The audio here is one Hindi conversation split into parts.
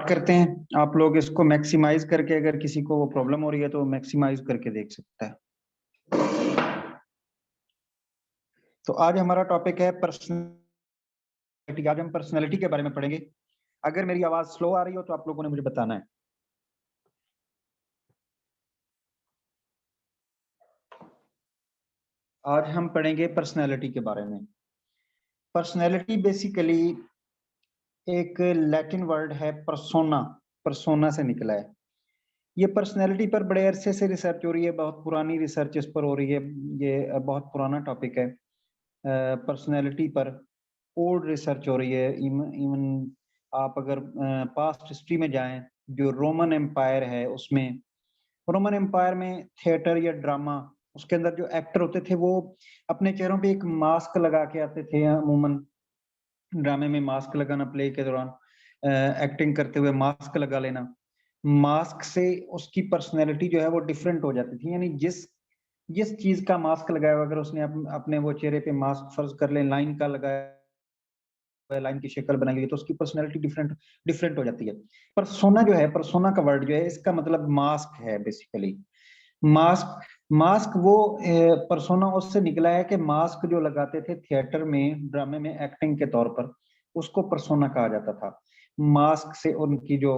स्टार्ट करते हैं। आप लोग इसको मैक्सिमाइज करके, अगर किसी को वो प्रॉब्लम हो रही है तो मैक्सिमाइज करके देख सकता है। तो आज हमारा टॉपिक है पर्सनैलिटी। आज हम पर्सनैलिटी के बारे में पढ़ेंगे। अगर मेरी आवाज स्लो आ रही हो तो आप लोगों ने मुझे बताना है। आज हम पढ़ेंगे पर्सनैलिटी के बारे में। पर्सनैलिटी बेसिकली एक लैटिन वर्ड है पर्सोना, पर्सोना से निकला है। ये पर्सनैलिटी पर बड़े अरसे से रिसर्च हो रही है, बहुत पुरानी रिसर्च इस पर हो रही है। ये बहुत पुराना टॉपिक है। पर्सनैलिटी पर ओल्ड रिसर्च हो रही है। इवन आप अगर पास्ट हिस्ट्री में जाएं, जो रोमन एम्पायर है उसमें, रोमन एम्पायर में थिएटर या ड्रामा, उसके अंदर जो एक्टर होते थे वो अपने चेहरों पे एक मास्क लगा के आते थे। अमूमन ड्रामे में मास्क लगाना, प्ले के दौरान एक्टिंग करते हुए मास्क लगा लेना, मास्क से उसकी पर्सनैलिटी जो है वो डिफरेंट हो जाती थी। यानी जिस जिस चीज का मास्क लगाया हुआ, अगर उसने अपने वो चेहरे पे मास्क फर्ज कर ले, लाइन का लगाया, लाइन की शक्ल बनाई हुई, तो उसकी पर्सनैलिटी डिफरेंट डिफरेंट हो जाती है। पर्सोना जो है, पर्सोना का वर्ड जो है, इसका मतलब मास्क है बेसिकली। मास्क मास्क वो पर्सोना उससे निकला है कि मास्क जो लगाते थे थिएटर में, ड्रामे में एक्टिंग के तौर पर, उसको पर्सोना कहा जाता था। मास्क से उनकी जो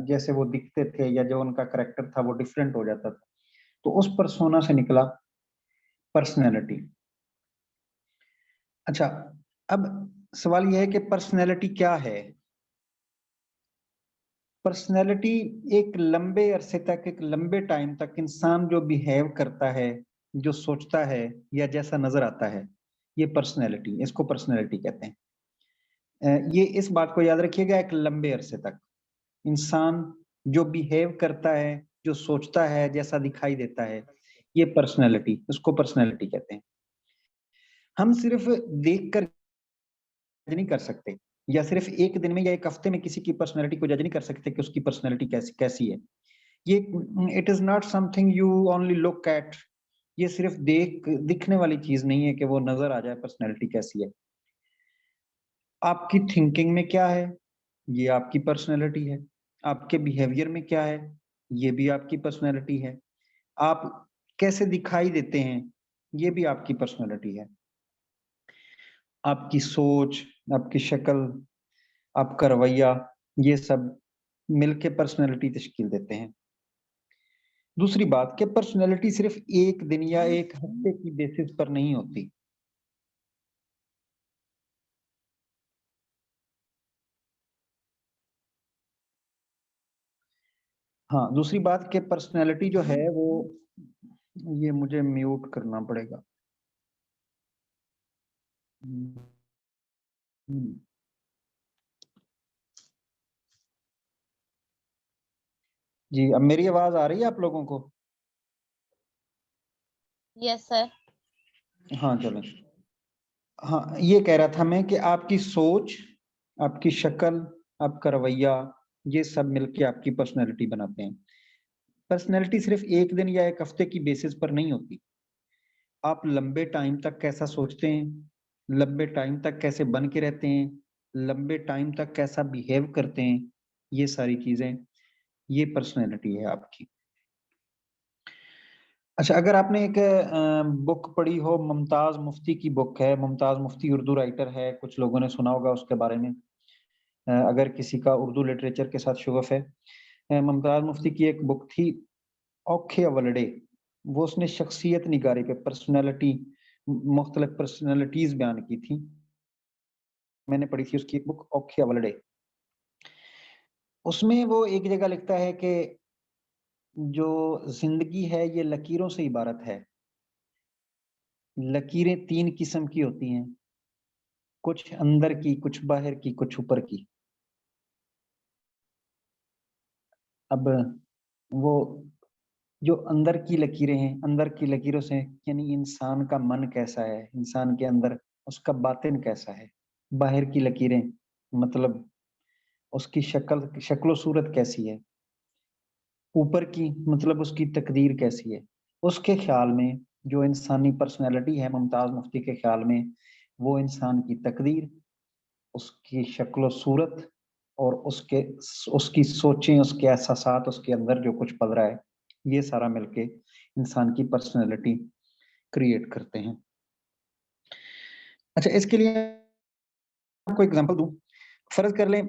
जैसे वो दिखते थे या जो उनका करेक्टर था वो डिफरेंट हो जाता था, तो उस पर्सोना से निकला पर्सनैलिटी। अच्छा, अब सवाल यह है कि पर्सनैलिटी क्या है। पर्सनैलिटी एक लंबे अरसे तक, एक लंबे टाइम तक इंसान जो बिहेव करता है, जो सोचता है या जैसा नजर आता है, ये पर्सनैलिटी, इसको पर्सनैलिटी कहते हैं। ये इस बात को याद रखिएगा, एक लंबे अरसे तक इंसान जो बिहेव करता है, जो सोचता है, जैसा दिखाई देता है, ये पर्सनैलिटी, उसको पर्सनैलिटी कहते हैं। हम सिर्फ देख कर जज नहीं कर सकते, या सिर्फ एक दिन में या एक हफ्ते में किसी की पर्सनैलिटी को जज नहीं कर सकते कि उसकी पर्सनैलिटी कैसी कैसी है। ये it is not something you only look at. ये सिर्फ दिखने वाली चीज नहीं है कि वो नजर आ जाए पर्सनैलिटी कैसी है। आपकी थिंकिंग में क्या है, ये आपकी पर्सनैलिटी है। आपके बिहेवियर में क्या है, ये भी आपकी पर्सनैलिटी है। आप कैसे दिखाई देते हैं, ये भी आपकी पर्सनैलिटी है। आपकी सोच, आपकी शक्ल, आपका रवैया, ये सब मिलके पर्सनैलिटी तश्कील देते हैं। दूसरी बात कि पर्सनैलिटी सिर्फ एक दिन या एक हफ्ते की बेसिस पर नहीं होती। हाँ, दूसरी बात कि पर्सनैलिटी जो है वो, ये मुझे म्यूट करना पड़ेगा। हम्म। जी, अब मेरी आवाज आ रही है आप लोगों को? Yes sir. हाँ चलो। हाँ, ये कह रहा था मैं कि आपकी सोच, आपकी शक्ल, आपका रवैया, ये सब मिलके आपकी पर्सनैलिटी बनाते हैं। पर्सनैलिटी सिर्फ एक दिन या एक हफ्ते की बेसिस पर नहीं होती। आप लंबे टाइम तक कैसा सोचते हैं, लंबे टाइम तक कैसे बन के रहते हैं, लंबे टाइम तक कैसा बिहेव करते हैं, ये सारी चीजें, ये पर्सनैलिटी है आपकी। अच्छा, अगर आपने एक बुक पढ़ी हो, मुमताज मुफ्ती की बुक है, मुमताज मुफ्ती उर्दू राइटर है, कुछ लोगों ने सुना होगा उसके बारे में। अगर किसी का उर्दू लिटरेचर के साथ शगफ है, मुमताज मुफ्ती की एक बुक थी औखे अवलडे। वो उसने शख्सियत निगारी पे, पर्सनैलिटी, मुख्तलिफ पर्सनैलिटीज बयान की थी। मैंने पढ़ी थी उसकी एक बुक औखे अवलडे। उसमें वो एक जगह लिखता है कि जो जिंदगी है ये लकीरों से इबारत है। लकीरें तीन किस्म की होती हैं, कुछ अंदर की, कुछ बाहर की, कुछ ऊपर की। अब वो जो अंदर की लकीरें हैं, अंदर की लकीरों से यानी इंसान का मन कैसा है, इंसान के अंदर उसका बातिन कैसा है। बाहर की लकीरें मतलब उसकी शक्लो सूरत कैसी है। ऊपर की मतलब उसकी तकदीर कैसी है। उसके ख्याल में जो इंसानी पर्सनैलिटी है मुमताज मुफ्ती के ख्याल में, वो इंसान की तकदीर, उसकी शक्लो सूरत और उसकी सोचें, उसके एहसासात, उसके अंदर जो कुछ पल रहा है, ये सारा मिलके इंसान की पर्सनैलिटी क्रिएट करते हैं। अच्छा, इसके लिए आपको एग्जांपल दूं। फर्ज कर लें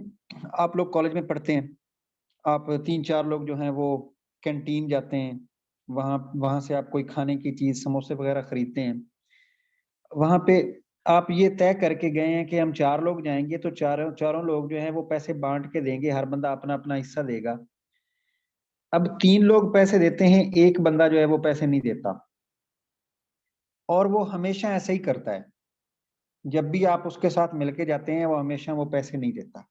आप लोग कॉलेज में पढ़ते हैं, आप 3-4 लोग जो हैं वो कैंटीन जाते हैं, वहां से आप कोई खाने की चीज, समोसे वगैरह खरीदते हैं। वहां पे आप ये तय करके गए हैं कि हम 4 लोग जाएंगे, तो चारों लोग जो हैं वो पैसे बांट के देंगे, हर बंदा अपना अपना हिस्सा देगा। अब 3 लोग पैसे देते हैं, एक बंदा जो है वो पैसे नहीं देता, और वो हमेशा ऐसे ही करता है। जब भी आप उसके साथ मिलके जाते हैं, वो हमेशा वो पैसे नहीं देता।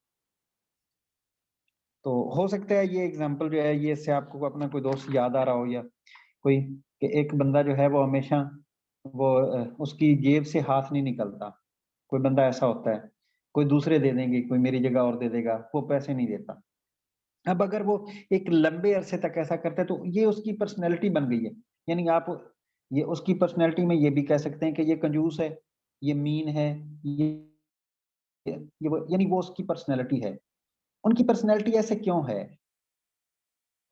तो हो सकता है ये एग्जांपल जो है, ये इससे आपको अपना कोई दोस्त याद आ रहा हो, या कोई, कि एक बंदा जो है वो हमेशा वो उसकी जेब से हाथ नहीं निकलता। कोई बंदा ऐसा होता है, कोई दूसरे दे देंगे, कोई मेरी जगह और दे देगा, वो पैसे नहीं देता। अब अगर वो एक लंबे अरसे तक ऐसा करता है, तो ये उसकी पर्सनैलिटी बन गई है। यानी आप ये उसकी पर्सनैलिटी में ये भी कह सकते हैं कि ये कंजूस है, ये मीन है, यानी वो उसकी पर्सनैलिटी है। उनकी पर्सनैलिटी ऐसे क्यों है?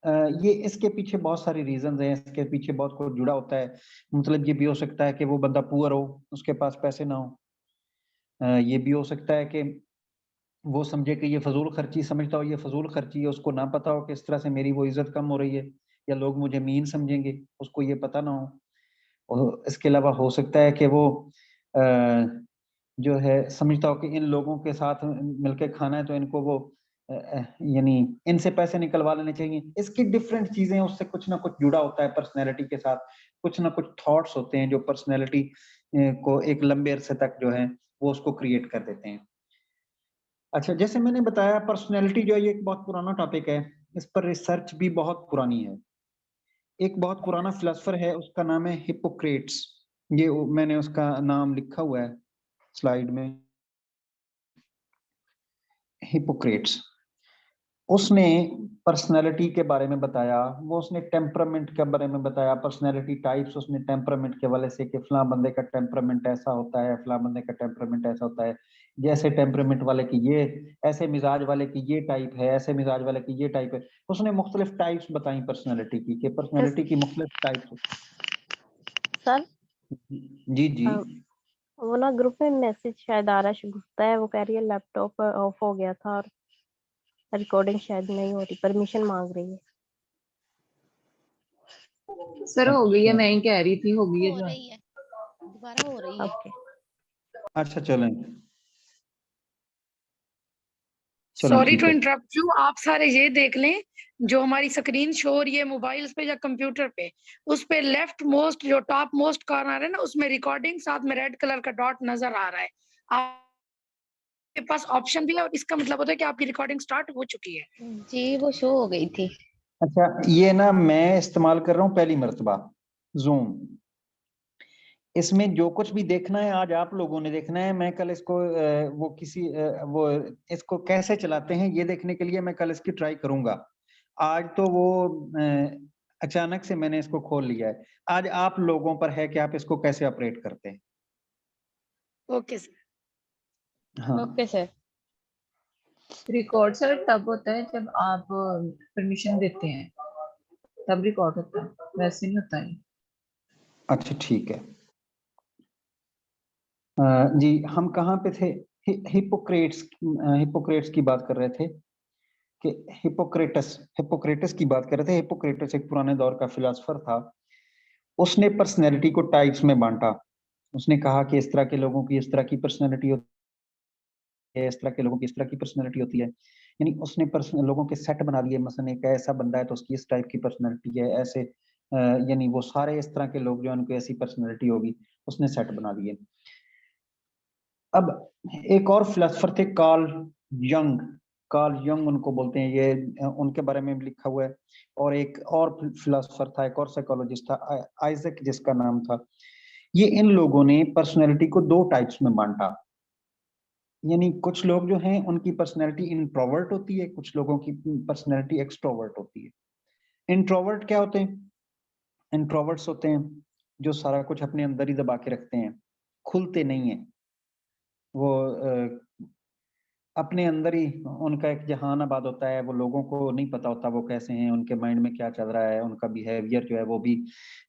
ये इसके पीछे बहुत सारी रीजंस हैं, इसके पीछे बहुत कुछ जुड़ा होता है। मतलब ये भी हो सकता है कि वो बंदा पुअर हो, उसके पास पैसे ना हो। ये भी हो सकता है कि वो समझे कि ये फजूल खर्ची, समझता हो ये फजूल खर्ची है, उसको ना पता हो कि इस तरह से मेरी वो इज्जत कम हो रही है, या लोग मुझे मीन समझेंगे, उसको ये पता ना हो। और इसके अलावा हो सकता है कि वो अ, जो है समझता हो कि इन लोगों के साथ मिलके खाना है, तो इनको वो यानी इनसे पैसे निकलवा लेने चाहिए। इसकी डिफरेंट चीजें, उससे कुछ ना कुछ जुड़ा होता है पर्सनैलिटी के साथ, कुछ ना कुछ थॉट्स होते हैं जो पर्सनैलिटी को एक लंबे अरसे तक जो है वो उसको क्रिएट कर देते हैं। अच्छा, जैसे मैंने बताया, पर्सनैलिटी जो है ये एक बहुत पुराना टॉपिक है, इस पर रिसर्च भी बहुत पुरानी है। एक बहुत पुराना फिलोसफर है, उसका नाम है हिप्पोक्रेट्स। ये मैंने उसका नाम लिखा हुआ है स्लाइड में, हिप्पोक्रेट्स। उसने पर्सनैलिटी के बारे में बताया, वो उसने टेम्परामेंट के बारे में बताया, पर्सनैलिटी टाइप्स उसने टेम्परामेंट के वाले से, कि फलां बंदे का टेम्परामेंट ऐसा होता है, फलां बंदे का टेम्परामेंट ऐसा होता है, जैसे टेम्परामेंट वाले की ये, ऐसे मिजाज वाले की ये टाइप है, ऐसे मिजाज वाले की ये टाइप है। उसने मुख्तलिफ टाइप्स बताई पर्सनैलिटी की, कि पर्सनैलिटी की मुख्तलिफ टाइप्स। सर, जी जी। वो ना ग्रुप में मैसेज शायद आरश गुप्ता है, वो कह रही है लैपटॉप ऑफ हो गया था और रिकॉर्डिंग शायद नहीं हो रही, परमिशन मांग रही है। सर हो गई है, अच्छा मैं ही कह रही थी हो गई है हो जो। रही है, दोबारा हो रही है। ओके, अच्छा, चलें चलें, सॉरी ठीक टू है। इंटरप्ट यू, आप सारे ये देख लें जो हमारी स्क्रीन शो हो रही है मोबाइल्स पे या कंप्यूटर पे, उस पे लेफ्ट मोस्ट जो टॉप मोस्ट कॉर्नर है ना, उसमें रिकॉर्डिंग साथ में रेड कलर का डॉट नजर आ रहा है। आपके पास ऑप्शन भी है और इसका मतलब होता है कि आपकी रिकॉर्डिंग स्टार्ट हो चुकी है। जी वो शो हो गई थी। अच्छा, ये ना मैं इस्तेमाल कर रहा हूँ पहली मर्तबा जूम। इसमें जो कुछ भी देखना है आज आप लोगों ने देखना है। मैं कल इसको वो इसको कैसे चलाते हैं ये देखने के लिए मैं कल इसकी ट्राई करूंगा। आज तो वो अचानक से मैंने इसको खोल लिया है। आज आप लोगों पर है कि आप इसको कैसे ऑपरेट करते हैं। Okay sir. हाँ, ओके सर। रिकॉर्ड सर तब होता है जब आप परमिशन देते हैं, तब रिकॉर्ड होता है, वैसे नहीं होता है। अच्छा ठीक है। जी, हम कहाँ पे थे? हिपोक्रेट्स की बात कर रहे थे, कि हिपोक्रेटस की बात कर रहे थे। हिपोक्रेटस एक पुराने दौर का फिलोसफर था। उसने पर्सनैलिटी को टाइप्स में बांटा। उसने कहा कि इस तरह के लोगों की इस तरह की पर्सनैलिटी होती है, इस तरह के लोगों की इस तरह की पर्सनैलिटी होती है। यानी उसने लोगों के सेट बना दिए। मसलन एक ऐसा बंदा है तो उसकी इस टाइप की पर्सनैलिटी है, ऐसे यानी वो सारे इस तरह के लोग जो उनको ऐसी पर्सनैलिटी होगी, उसने सेट बना दिए। अब एक और फिलोसफर थे, यंग कार्ल यंग उनको बोलते हैं, ये उनके बारे में भी लिखा हुआ है। और एक और फिलोसफर था, एक और साइकोलॉजिस्ट था, आइजक जिसका नाम था। ये इन लोगों ने पर्सनैलिटी को 2 टाइप्स में बांटा। यानी कुछ लोग जो हैं उनकी पर्सनैलिटी इंट्रोवर्ट होती है, कुछ लोगों की पर्सनैलिटी एक्सट्रोवर्ट होती है। इंट्रोवर्ट क्या होते हैं? इंट्रोवर्ट्स होते हैं जो सारा कुछ अपने अंदर ही दबा के रखते हैं, खुलते नहीं है। वो अपने अंदर ही उनका एक जहान आबाद होता है, वो लोगों को नहीं पता होता वो कैसे हैं, उनके माइंड में क्या चल रहा है, उनका बिहेवियर जो है वो भी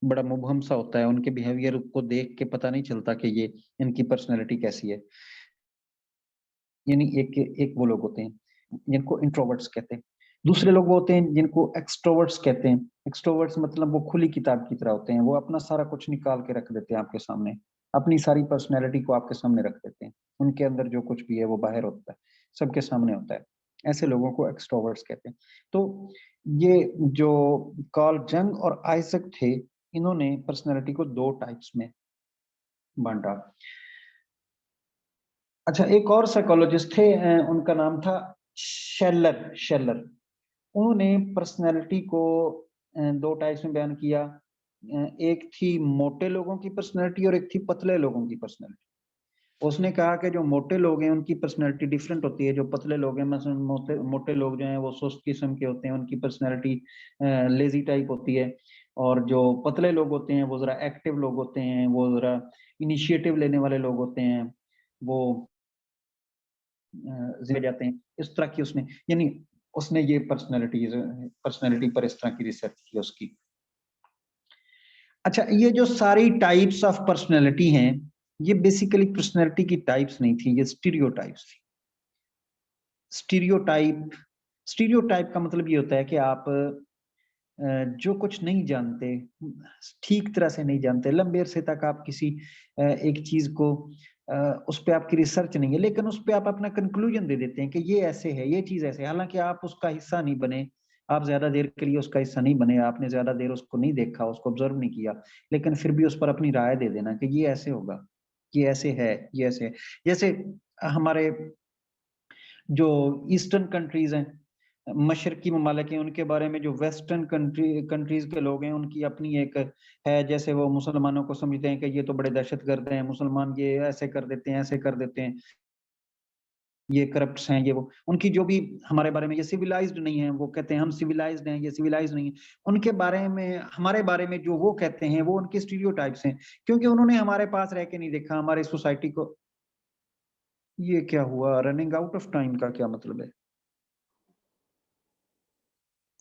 बड़ा मुबहम सा होता है, उनके बिहेवियर को देख के पता नहीं चलता कि ये इनकी पर्सनैलिटी कैसी है। यानी एक एक वो लोग होते हैं जिनको इंट्रोवर्ट्स कहते हैं। दूसरे लोग वो होते हैं जिनको एक्सट्रोवर्ट्स कहते हैं। एक्सट्रोवर्ट्स मतलब वो खुली किताब की तरह होते हैं, वो अपना सारा कुछ निकाल के रख देते हैं आपके सामने, अपनी सारी पर्सनैलिटी को आपके सामने रख देते हैं, उनके अंदर जो कुछ भी है वो बाहर होता है, सबके सामने होता है। ऐसे लोगों को एक्सट्रोवर्ट्स कहते हैं। तो ये जो कार्ल जंग और आइजक थे, इन्होंने पर्सनैलिटी को 2 टाइप्स में बांटा। अच्छा, एक और साइकोलॉजिस्ट थे, उनका नाम था शेलर। शेलर उन्होंने पर्सनैलिटी को 2 टाइप्स में बयान किया। एक थी मोटे लोगों की पर्सनैलिटी और एक थी पतले लोगों की पर्सनैलिटी। उसने कहा कि जो मोटे लोग हैं उनकी पर्सनैलिटी डिफरेंट होती है, जो पतले लोग हैं, मसलन मोटे लोग जो हैं वो सुस्त किस्म के होते हैं, उनकी पर्सनैलिटी लेजी टाइप होती है, और जो पतले लोग होते हैं वो जरा एक्टिव लोग होते हैं, वो जरा इनिशिएटिव लेने वाले लोग होते हैं, वो जिम्मे जाते हैं। इस तरह की उसने, यानी उसने ये पर्सनैलिटी पर इस तरह की रिसर्च की उसकी। अच्छा, ये जो सारी टाइप्स ऑफ पर्सनैलिटी हैं, ये बेसिकली पर्सनैलिटी की टाइप्स नहीं थी, ये स्टीरियोटाइप्स थी। स्टीरियोटाइप स्टीरियोटाइप का मतलब ये होता है कि आप जो कुछ नहीं जानते, ठीक तरह से नहीं जानते, लंबे अरसे तक आप किसी एक चीज को उस पे आपकी रिसर्च नहीं है, लेकिन उस पे आप अपना कंक्लूजन दे देते हैं कि ये ऐसे है, ये चीज ऐसे है, हालांकि आप उसका हिस्सा नहीं बने, आप ज्यादा देर के लिए उसका हिस्सा नहीं बने, आपने ज्यादा देर उसको नहीं देखा, उसको ऑब्जर्व नहीं किया, लेकिन फिर भी उस पर अपनी राय दे देना कि ये ऐसे होगा, ये ऐसे है, ये ऐसे है। जैसे हमारे जो ईस्टर्न कंट्रीज हैं, मशरकी ममालिक हैं, उनके बारे में जो वेस्टर्न कंट्रीज के लोग हैं, उनकी अपनी एक है, जैसे वो मुसलमानों को समझते हैं कि ये तो बड़े दहशतगर्द हैं, मुसलमान ये ऐसे कर देते हैं, ऐसे कर देते हैं, ये करप्ट हैं, ये वो, उनकी जो भी हमारे बारे में, ये सिविलाइज्ड नहीं है, वो कहते हैं हम सिविलाइज्ड हैं, ये सिविलाइज्ड नहीं है। उनके बारे में, हमारे बारे में जो वो कहते हैं, वो उनके स्टीरियोटाइप्स हैं, क्योंकि उन्होंने हमारे पास रह के नहीं देखा हमारे सोसाइटी को। ये क्या हुआ, रनिंग आउट ऑफ टाइम का क्या मतलब है?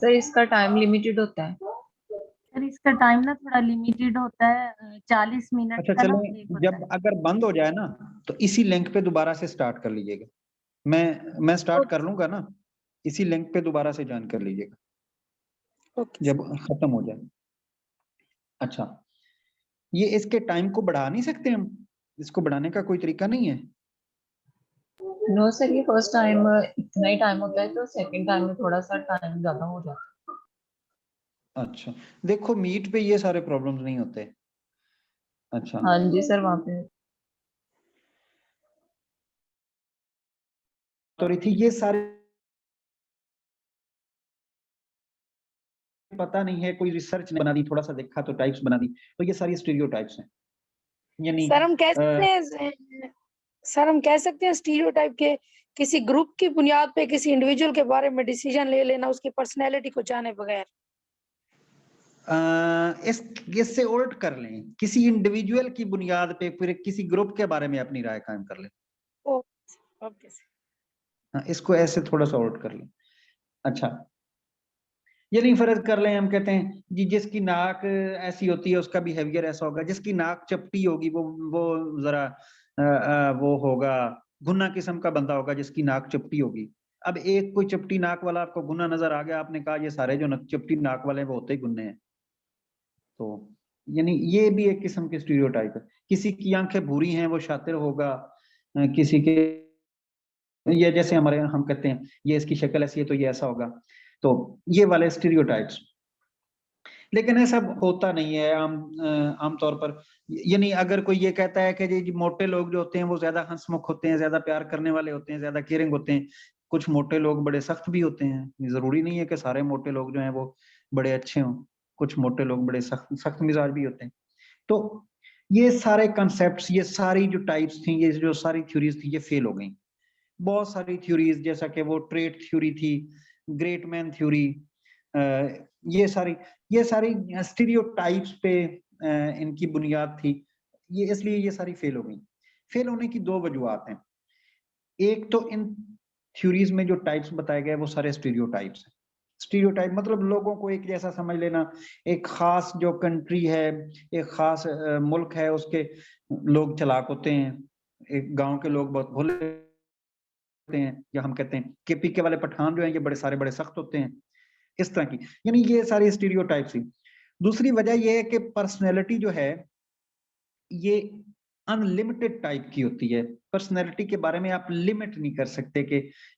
सर इसका टाइम लिमिटेड होता है। सर इसका टाइम ना थोड़ा लिमिटेड होता है, 40 मिनट अच्छा का ना चलें, ब्रेक होता जब अगर बंद हो जाए ना तो इसी लिंक पे दोबारा से स्टार्ट कर लीजिएगा। मैं स्टार्ट कर लूंगा ना, इसी लिंक पे दोबारा से ज्वाइन कर लीजिएगा ओके जब खत्म हो जाए। अच्छा, ये इसके टाइम को बढ़ा नहीं सकते हम? इसको बढ़ाने का कोई तरीका नहीं है? नो सर, ये फर्स्ट टाइम इतना ही टाइम होता है, तो सेकंड टाइम में थोड़ा सा टाइम ज्यादा हो जाता अच्छा, देखो मीट पे ये सारे प्रॉब्लम्स नहीं होते। अच्छा, है। हाँ जी सर, वहाँ पे तो रही थी ये सारे, पता नहीं है, कोई रिसर्च बना दी, थोड़ा सा देखा तो टाइप्स बना दी, तो ये सारी स्टीरियोटाइप्स हैं। यानी सर हम कह सकते हैं, सर हम कह सकते हैं स्टीरियोटाइप के किसी ग्रुप की बुनियाद पे किसी इंडिविजुअल के बारे में डिसीजन ले लेना उसकी पर्सनैलिटी को जाने बगैर। इससे उल्ट कर लें, किसी इंडिविजुअल की बुनियाद पे फिर किसी ग्रुप के बारे में अपनी राय कायम कर लें। ओके हाँ, इसको ऐसे थोड़ा सा उल्ट कर लें। अच्छा, ये नहीं फर्ज कर लें, हम कहते हैं जी जिसकी नाक ऐसी होती है उसका बिहेवियर ऐसा होगा, जिसकी नाक चपटी होगी वो जरा वो होगा, गुन्ना किस्म का बंदा होगा जिसकी नाक चपटी होगी। अब एक कोई चपटी नाक वाला आपको गुन्ना नजर आ गया, आपने कहा ये सारे जो चपटी नाक वाले हैं वो होते ही गुन्ने हैं। तो यानी ये भी एक किस्म के स्टीरियोटाइप है। किसी की आंखें भूरी हैं वो शातिर होगा, किसी के, ये जैसे हमारे हम कहते हैं ये इसकी शक्ल ऐसी है तो ये ऐसा होगा, तो ये वाले स्टीरियोटाइप्स। लेकिन ऐसा होता नहीं है आमतौर पर। यानी अगर कोई ये कहता है कि जी मोटे लोग जो होते हैं वो ज्यादा हंसमुख होते हैं, ज्यादा प्यार करने वाले होते हैं, ज्यादा केयरिंग होते हैं, कुछ मोटे लोग बड़े सख्त भी होते हैं, जरूरी नहीं है कि सारे मोटे लोग जो हैं वो बड़े अच्छे हों, कुछ मोटे लोग बड़े सख्त मिजाज भी होते हैं। तो ये सारे कॉन्सेप्ट्स, ये सारी जो टाइप्स थी, ये जो सारी थ्योरीज थी, ये फेल हो गई। बहुत सारी थ्योरीज, जैसा कि वो ट्रेट थ्योरी थी, ग्रेट मैन थ्योरी, ये सारी स्टीरियोटाइप्स पे इनकी बुनियाद थी, ये इसलिए ये सारी फेल हो गई। फेल होने की 2 वजूहत हैं। एक तो थ्योरीज में जो टाइप्स बताए गए वो सारे स्टीरियोटाइप्स हैं। स्टीरियोटाइप मतलब लोगों को एक जैसा समझ लेना, एक खास जो कंट्री है, एक खास मुल्क है, उसके लोग चालाक होते हैं, एक गांव के लोग बहुत भोले होते हैं, या हम कहते हैं कि पीके वाले पठान जो हैं ये बड़े सारे बड़े सख्त होते हैं, इस तरह की, यानी ये सारी स्टीरियोटाइप्स ही। दूसरी वजह ये है कि पर्सनैलिटी जो है ये अनलिमिटेड टाइप की होती है। पर्सनैलिटी के बारे में आप लिमिट नहीं कर सकते कि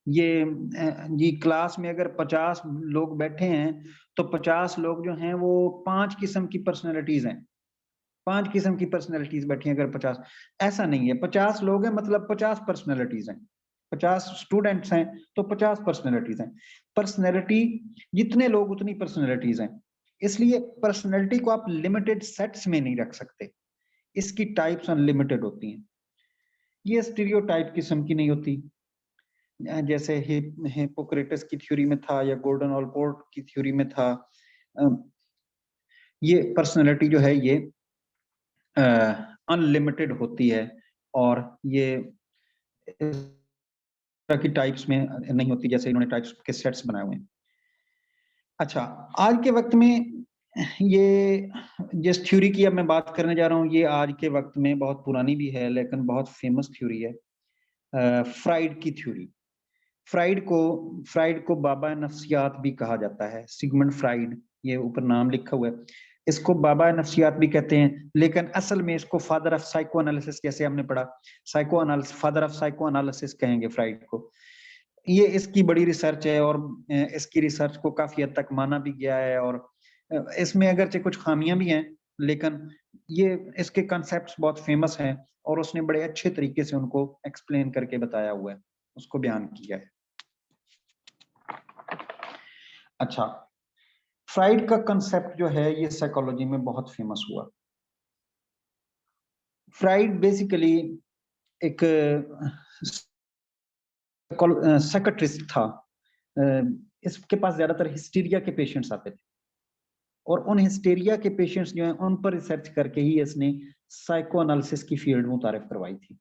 ये क्लास में अगर 50 लोग बैठे हैं तो 50 लोग जो हैं वो 5 किस्म की पर्सनैलिटीज हैं, 5 किस्म की पर्सनैलिटीज बैठी हैं अगर 50, ऐसा नहीं है। 50 लोग हैं मतलब 50 पर्सनैलिटीज हैं, 50 स्टूडेंट्स हैं तो 50 पर्सनैलिटीज हैं। पर्सनैलिटी जितने लोग उतनी पर्सनैलिटीज हैं, इसलिए पर्सनैलिटी को आप लिमिटेड सेट्स में नहीं रख सकते, इसकी टाइप्स अनलिमिटेड होती हैं। ये स्टीरियोटाइप किस्म की नहीं होती, जैसे हिपोक्रेटस की थ्योरी में था या गॉर्डन ऑलपोर्ट की थ्योरी में था। ये पर्सनैलिटी जो है ये अनलिमिटेड होती है और ये इस तरह की टाइप्स में नहीं होती जैसे इन्होंने टाइप्स के सेट्स बनाए हुए हैं। अच्छा, आज के वक्त में ये जिस थ्योरी की अब मैं बात करने जा रहा हूँ ये आज के वक्त में बहुत पुरानी भी है लेकिन बहुत फेमस थ्योरी है, फ्राइड की थ्योरी। फ्राइड को बाबा नफ्सियात भी कहा जाता है, सिगमंड फ्राइड, ये ऊपर नाम लिखा हुआ है। इसको बाबा नफ्सियात भी कहते हैं लेकिन असल में इसको फादर ऑफ साइको एनालिसिस, जैसे हमने पढ़ा psycho analysis, father of psycho analysis कहेंगे फ्राइड को। ये इसकी बड़ी रिसर्च है और इसकी रिसर्च को काफी हद तक माना भी गया है और इसमें अगरचे कुछ खामियां भी हैं लेकिन ये इसके कॉन्सेप्ट्स बहुत फेमस हैं और उसने बड़े अच्छे तरीके से उनको एक्सप्लेन करके बताया हुआ है, उसको बयान किया है। अच्छा, फ्राइड का कंसेप्ट जो है ये साइकोलॉजी में बहुत फेमस हुआ। फ्राइड बेसिकली एक साइकियाट्रिस्ट था, इसके पास ज्यादातर हिस्टीरिया के पेशेंट्स आते थे और उन हिस्टीरिया के पेशेंट्स जो हैं उन पर रिसर्च करके ही इसने साइको एनालिसिस की फील्ड मुतारिफ करवाई थी।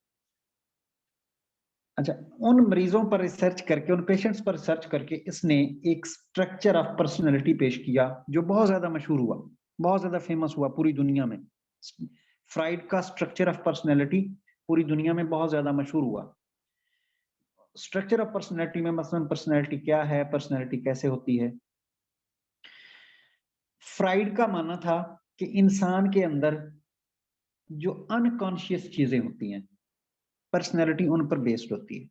अच्छा, उन मरीजों पर रिसर्च करके, उन पेशेंट्स पर रिसर्च करके इसने एक स्ट्रक्चर ऑफ पर्सनैलिटी पेश किया जो बहुत ज्यादा मशहूर हुआ, बहुत ज्यादा फेमस हुआ पूरी दुनिया में। फ्राइड का स्ट्रक्चर ऑफ पर्सनैलिटी पूरी दुनिया में बहुत ज्यादा मशहूर हुआ। स्ट्रक्चर ऑफ पर्सनैलिटी में मसलन पर्सनैलिटी क्या है, पर्सनैलिटी कैसे होती है। फ्राइड का मानना था कि इंसान के अंदर जो अनकॉन्शियस चीजें होती हैं पर्सनैलिटी उन पर बेस्ड होती है।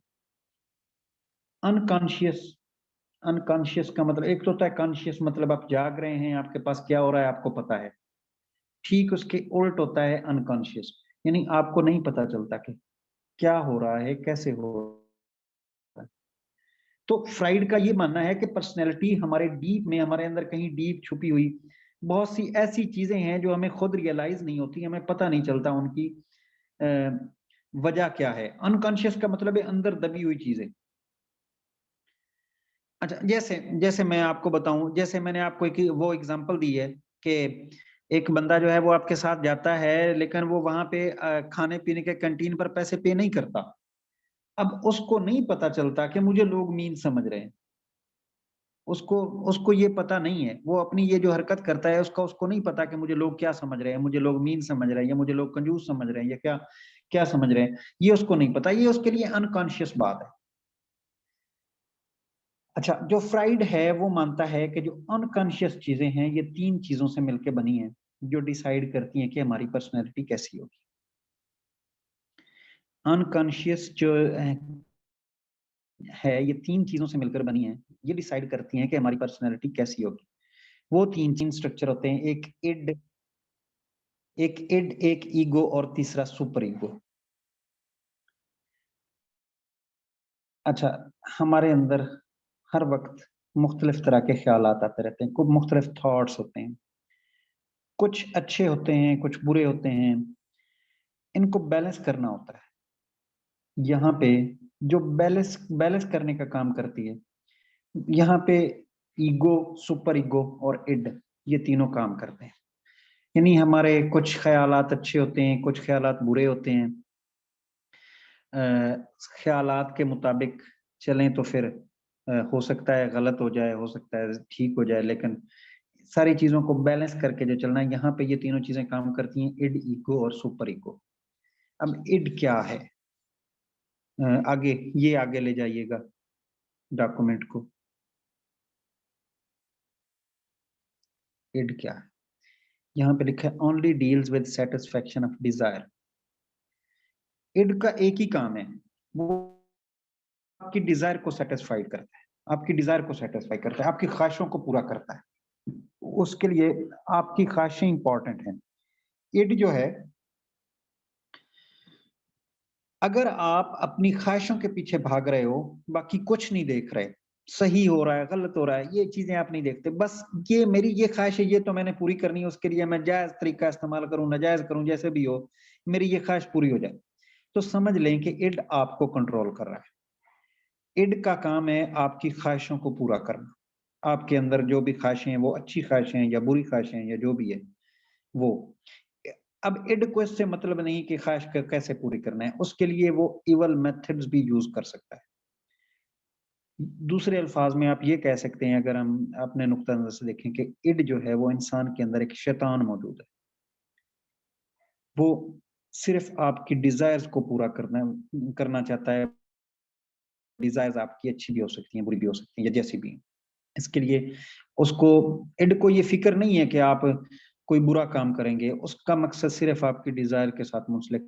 अनकॉन्शियस का मतलब एक तो होता है कॉन्शियस, मतलब आप जाग रहे हैं, आपके पास क्या हो रहा है आपको पता है, ठीक उसके उल्ट होता है अनकॉन्शियस, यानी आपको नहीं पता चलता कि क्या हो रहा है, कैसे हो रहा है। तो फ्राइड का ये मानना है कि पर्सनैलिटी हमारे डीप में, हमारे अंदर कहीं डीप छुपी हुई बहुत सी ऐसी चीजें हैं जो हमें खुद रियलाइज नहीं होती, हमें पता नहीं चलता उनकी वजह क्या है। अनकॉन्शियस का मतलब है अंदर दबी हुई चीजें। अच्छा, जैसे जैसे मैं आपको बताऊं, जैसे मैंने आपको एक वो एग्जांपल दी है कि एक बंदा जो है वो आपके साथ जाता है लेकिन वो वहां पे खाने पीने के कैंटीन पर पैसे पे नहीं करता। अब उसको नहीं पता चलता कि मुझे लोग मीन समझ रहे हैं, उसको उसको ये पता नहीं है, वो अपनी ये जो हरकत करता है उसको नहीं पता कि मुझे लोग क्या समझ रहे हैं, मुझे लोग मीन समझ रहे हैं या मुझे लोग कंजूस समझ रहे हैं या क्या क्या समझ रहे हैं, ये उसको नहीं पता, ये उसके लिए अनकॉन्शियस बात है। अच्छा, जो फ्राइड है वो मानता है कि जो अनकॉन्शियस चीजें हैं ये 3 चीजों से मिलकर बनी हैं जो डिसाइड करती हैं कि हमारी पर्सनैलिटी कैसी होगी। अनकॉन्शियस जो है ये 3 चीजों से मिलकर बनी है, ये डिसाइड करती हैं कि हमारी पर्सनैलिटी कैसी होगी। वो तीन स्ट्रक्चर होते हैं, एक ईगो और तीसरा सुपर ईगो। अच्छा, हमारे अंदर हर वक्त मुख्तलिफ तरह के ख्यालात आते रहते हैं, कुछ मुख्तलिफ थॉट्स होते हैं, कुछ अच्छे होते हैं कुछ बुरे होते हैं, इनको बैलेंस करना होता है। यहाँ पे जो बैलेंस बैलेंस करने का काम करती है, यहाँ पे ईगो, सुपर ईगो और इड, ये तीनों काम करते हैं। यानी हमारे कुछ ख्यालात अच्छे होते हैं कुछ ख्यालात बुरे होते हैं, ख्यालात के मुताबिक चलें तो फिर हो सकता है गलत हो जाए, हो सकता है ठीक हो जाए, लेकिन सारी चीजों को बैलेंस करके जो चलना है, यहाँ पे ये तीनों चीजें काम करती हैं, इड, ईगो और सुपर ईगो। अब इड क्या है, आगे ये आगे ले जाइएगा डॉक्यूमेंट को। इड क्या है, यहाँ पे लिखा है only deals with satisfaction of desire. Id का एक ही काम है, वो आपकी डिजायर को सेटिस्फाइड करता है, आपकी डिजायर को सेटिस्फाई करता है, आपकी ख्वाहिशों को पूरा करता है। उसके लिए आपकी ख्वाहिशें इंपॉर्टेंट हैं। इड जो है, अगर आप अपनी ख्वाहिशों के पीछे भाग रहे हो, बाकी कुछ नहीं देख रहे, सही हो रहा है गलत हो रहा है ये चीजें आप नहीं देखते, बस ये मेरी ये ख्वाहिश है, ये तो मैंने पूरी करनी है, उसके लिए मैं जायज तरीका इस्तेमाल करूं, नाजायज करूं, जैसे भी हो, मेरी ये ख्वाहिश पूरी हो जाए, तो समझ लें कि इड आपको कंट्रोल कर रहा है। इड का काम है आपकी ख्वाहिशों को पूरा करना। आपके अंदर जो भी ख्वाहिशें हैं, वो अच्छी ख्वाहिशें हैं या बुरी ख्वाहिशें हैं या जो भी है वो। अब इड को इससे मतलब नहीं कि ख्वाहिश कैसे पूरी करना है, उसके लिए वो इवल मेथड्स भी यूज कर सकता है। दूसरे अल्फाज में आप ये कह सकते हैं, अगर हम अपने नुक्ता नजर से देखें, कि इड जो है वो इंसान के अंदर एक शैतान मौजूद है। वो सिर्फ आपकी डिजायर्स को पूरा करना चाहता है। डिजायर्स आपकी अच्छी भी हो सकती हैं, बुरी भी हो सकती हैं, या जैसी भी। इसके लिए उसको, इड को ये फिक्र नहीं है कि आप कोई बुरा काम करेंगे, उसका मकसद सिर्फ आपकी डिजायर के साथ मुंसलिक